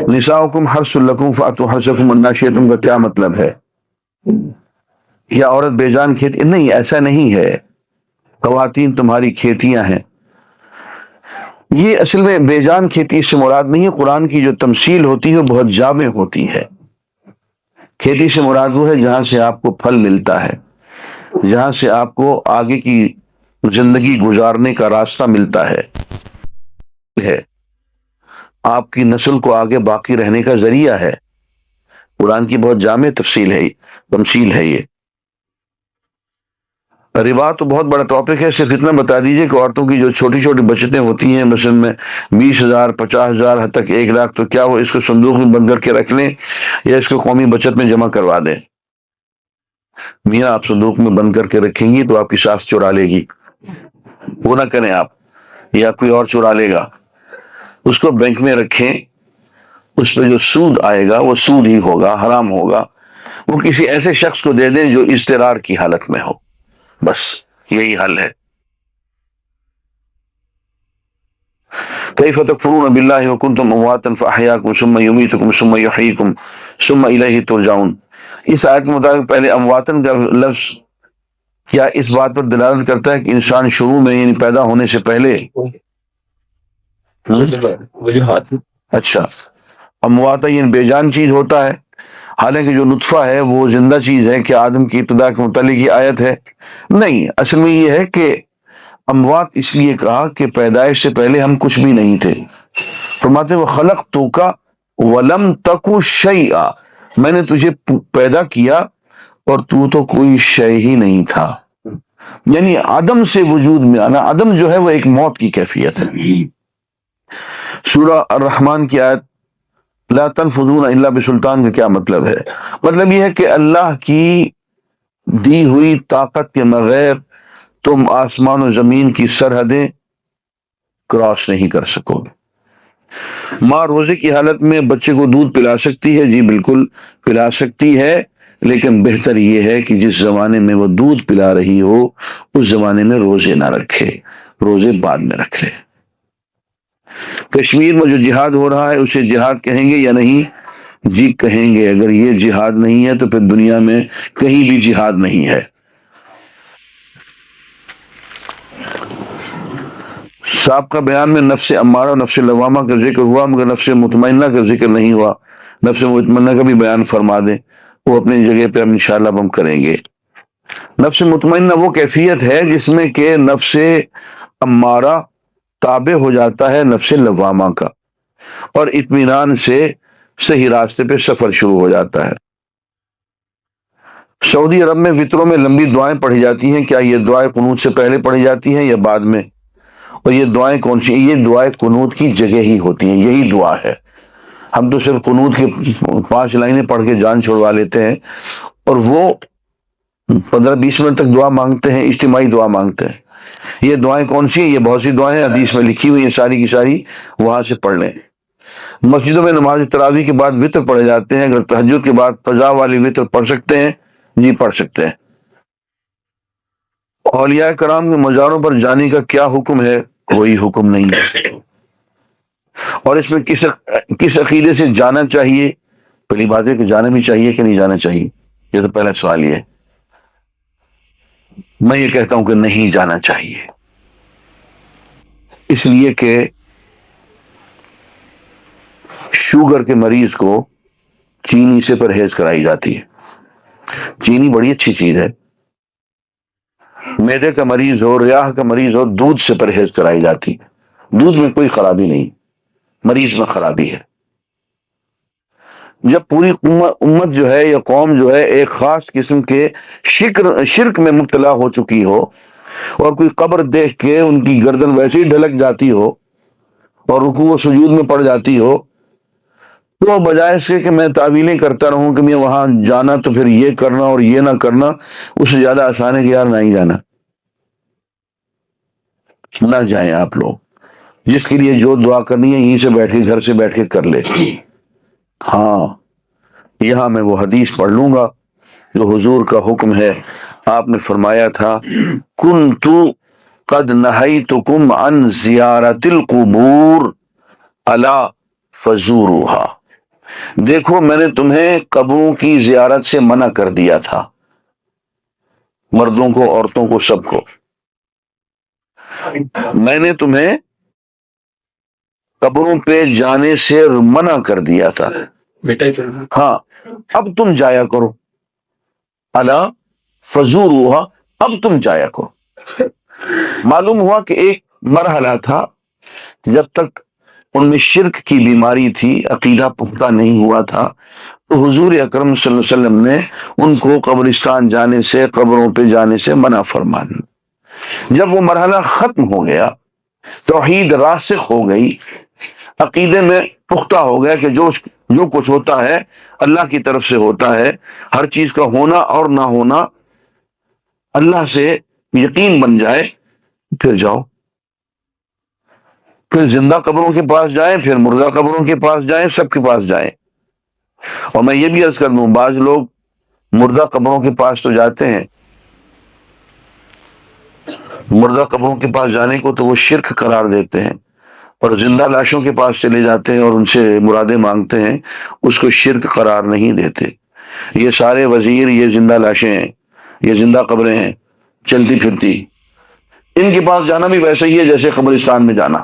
نساؤکم حرث لکم فأتوا حرثکم انا شئتم کا کیا مطلب ہے؟ یا عورت بے جان کھیتی؟ نہیں، ایسا نہیں ہے، خواتین تمہاری کھیتیاں ہیں۔ یہ اصل میں بے جان کھیتی سے مراد نہیں ہے، قرآن کی جو تمثیل ہوتی ہے وہ بہت جامع ہوتی ہے۔ کھیتی سے مراد وہ ہے جہاں سے آپ کو پھل ملتا ہے، جہاں سے آپ کو آگے کی زندگی گزارنے کا راستہ ملتا ہے، آپ کی نسل کو آگے باقی رہنے کا ذریعہ ہے۔ قرآن کی بہت جامع تمثیل ہے یہ۔ ربا تو بہت بڑا ٹاپک ہے، صرف اتنا بتا دیجئے کہ عورتوں کی جو چھوٹی چھوٹی بچتیں ہوتی ہیں، مثلا میں 20,000 50,000 حد تک 1,00,000، تو کیا وہ اس کو صندوق میں بند کر کے رکھ لیں یا اس کو قومی بچت میں جمع کروا دیں؟ میاں آپ صندوق میں بند کر کے رکھیں گی تو آپ کی ساس چرا لے گی، وہ نہ کریں آپ، یا کوئی اور چرا لے گا۔ اس کو بینک میں رکھیں، اس پہ جو سود آئے گا وہ سود ہی ہوگا، حرام ہوگا، وہ کسی ایسے شخص کو دے دیں جو اضطرار کی حالت میں ہو، بس یہی حل ہے۔ کیف تکفرون باللہ وکنتم امواتا فاحیاکم ثم یمیتکم ثم یحییکم ثم الیہ ترجعون۔ اس آیت کے مطابق پہلے امواتن کا لفظ کیا اس بات پر دلالت کرتا ہے کہ انسان شروع میں یعنی پیدا ہونے سے پہلے وجوہات، اچھا، امواتا یعنی بے جان چیز ہوتا ہے، حالانکہ جو نطفہ ہے وہ زندہ چیز ہے؟ کہ آدم کی ابتدا کے متعلق یہ آیت ہے؟ نہیں، اصل میں یہ ہے کہ اموات اس لیے کہا کہ پیدائش سے پہلے ہم کچھ بھی نہیں تھے۔ فرماتے وہ خلقتک ولم تک شیئا، میں نے تجھے پیدا کیا اور تو کوئی شے ہی نہیں تھا، یعنی عدم سے وجود میں آنا۔ عدم جو ہے وہ ایک موت کی کیفیت ہے۔ سورہ الرحمن کی آیت لا تنفذون الا بسلطان کا کیا مطلب ہے؟ مطلب یہ ہے کہ اللہ کی دی ہوئی طاقت کے بغیر تم آسمان و زمین کی سرحدیں کراس نہیں کر سکو گے۔ ماں روزے کی حالت میں بچے کو دودھ پلا سکتی ہے، جی بالکل پلا سکتی ہے، لیکن بہتر یہ ہے کہ جس زمانے میں وہ دودھ پلا رہی ہو اس زمانے میں روزے نہ رکھے، روزے بعد میں رکھ لے۔ کشمیر میں جو جہاد ہو رہا ہے اسے جہاد کہیں گے یا نہیں؟ جی کہیں گے۔ اگر یہ جہاد نہیں ہے تو پھر دنیا میں کہیں بھی جہاد نہیں ہے۔ سابقہ بیان میں نفس امارہ اور نفس لوامہ کا ذکر ہوا، مگر نفس مطمئنہ کا ذکر نہیں ہوا۔ نفس مطمئنہ کا بھی بیان فرما دیں، وہ اپنی جگہ پہ انشاءاللہ ہم کریں گے۔ نفس مطمئنہ وہ کیفیت ہے جس میں کہ نفس امارہ تابع ہو جاتا ہے نفس لوامہ کا، اور اطمینان سے صحیح راستے پہ سفر شروع ہو جاتا ہے۔ سعودی عرب میں وطروں میں لمبی دعائیں پڑھی جاتی ہیں، کیا یہ دعائیں قنوت سے پہلے پڑھی جاتی ہیں یا بعد میں؟ اور یہ دعائیں کون سی؟ یہ دعائیں قنوت کی جگہ ہی ہوتی ہیں، یہی دعا ہے۔ ہم تو صرف قنوت کے 5 لائنیں پڑھ کے جان چھوڑوا لیتے ہیں، اور وہ 15-20 منٹ تک دعا مانگتے ہیں، اجتماعی دعا مانگتے ہیں۔ یہ دعائیں کون سی ہیں؟ یہ بہت سی دعائیں حدیث میں لکھی ہوئی ہیں، ساری کی ساری وہاں سے پڑھ لیں۔ مسجدوں میں نماز تراویح کے بعد وتر پڑھے جاتے ہیں، اگر تہجد کے بعد قضا والی وتر پڑھ سکتے ہیں؟ جی پڑھ سکتے ہیں۔ اولیاء کرام کے مزاروں پر جانے کا کیا حکم ہے؟ کوئی حکم نہیں ہے۔ اور اس میں کس عقیدے سے جانا چاہیے؟ پہلی بات ہے کہ جانا بھی چاہیے کہ نہیں جانا چاہیے، یہ تو پہلا سوال یہ ہے۔ میں یہ کہتا ہوں کہ نہیں جانا چاہیے، اس لیے کہ شوگر کے مریض کو چینی سے پرہیز کرائی جاتی ہے۔ چینی بڑی اچھی چیز ہے۔ معدے کا مریض ہو، ریاح کا مریض ہو، دودھ سے پرہیز کرائی جاتی ہے۔ دودھ میں کوئی خرابی نہیں، مریض میں خرابی ہے۔ جب پوری امت جو ہے یا قوم جو ہے ایک خاص قسم کے شرک میں مبتلا ہو چکی ہو، اور کوئی قبر دیکھ کے ان کی گردن ویسے ہی ڈھلک جاتی ہو اور رکوع و سجود میں پڑ جاتی ہو، تو بجائے اس کے کہ میں تعویلیں کرتا رہوں کہ میں وہاں جانا تو پھر یہ کرنا اور یہ نہ کرنا، اس سے زیادہ آسان ہے کہ یار نہ ہی جانا، نہ جائیں آپ لوگ۔ جس کے لیے جو دعا کرنی ہے یہیں سے بیٹھ کے، گھر سے بیٹھ کے کر لے۔ ہاں، یہاں میں وہ حدیث پڑھ لوں گا جو حضور کا حکم ہے۔ آپ نے فرمایا تھا کنتو قد نہیتکم عن زیارت القبور الا فزوروہا، دیکھو میں نے تمہیں قبروں کی زیارت سے منع کر دیا تھا، مردوں کو، عورتوں کو، سب کو میں نے تمہیں قبروں پہ جانے سے منع کر دیا تھا، ہاں اب تم جایا کرو، الا فزوروہا، اب تم جایا کرو۔ معلوم ہوا کہ ایک مرحلہ تھا جب تک ان میں شرک کی بیماری تھی، عقیدہ پختہ نہیں ہوا تھا، تو حضور اکرم صلی اللہ علیہ وسلم نے ان کو قبرستان جانے سے، قبروں پہ جانے سے منع فرمایا۔ جب وہ مرحلہ ختم ہو گیا، توحید راسخ ہو گئی، عقیدے میں پختہ ہو گیا کہ جو کچھ ہوتا ہے اللہ کی طرف سے ہوتا ہے، ہر چیز کا ہونا اور نہ ہونا اللہ سے یقین بن جائے، پھر جاؤ، پھر زندہ قبروں کے پاس جائیں، پھر مردہ قبروں کے پاس جائیں، سب کے پاس جائیں۔ اور میں یہ بھی عرض کر دوں، بعض لوگ مردہ قبروں کے پاس تو جاتے ہیں، مردہ قبروں کے پاس جانے کو تو وہ شرک قرار دیتے ہیں، اور زندہ لاشوں کے پاس چلے جاتے ہیں اور ان سے مرادیں مانگتے ہیں، اس کو شرک قرار نہیں دیتے۔ یہ سارے وزیر، یہ زندہ لاشیں ہیں، یہ زندہ قبریں ہیں چلتی پھرتی، ان کے پاس جانا بھی ویسے ہی ہے جیسے قبرستان میں جانا۔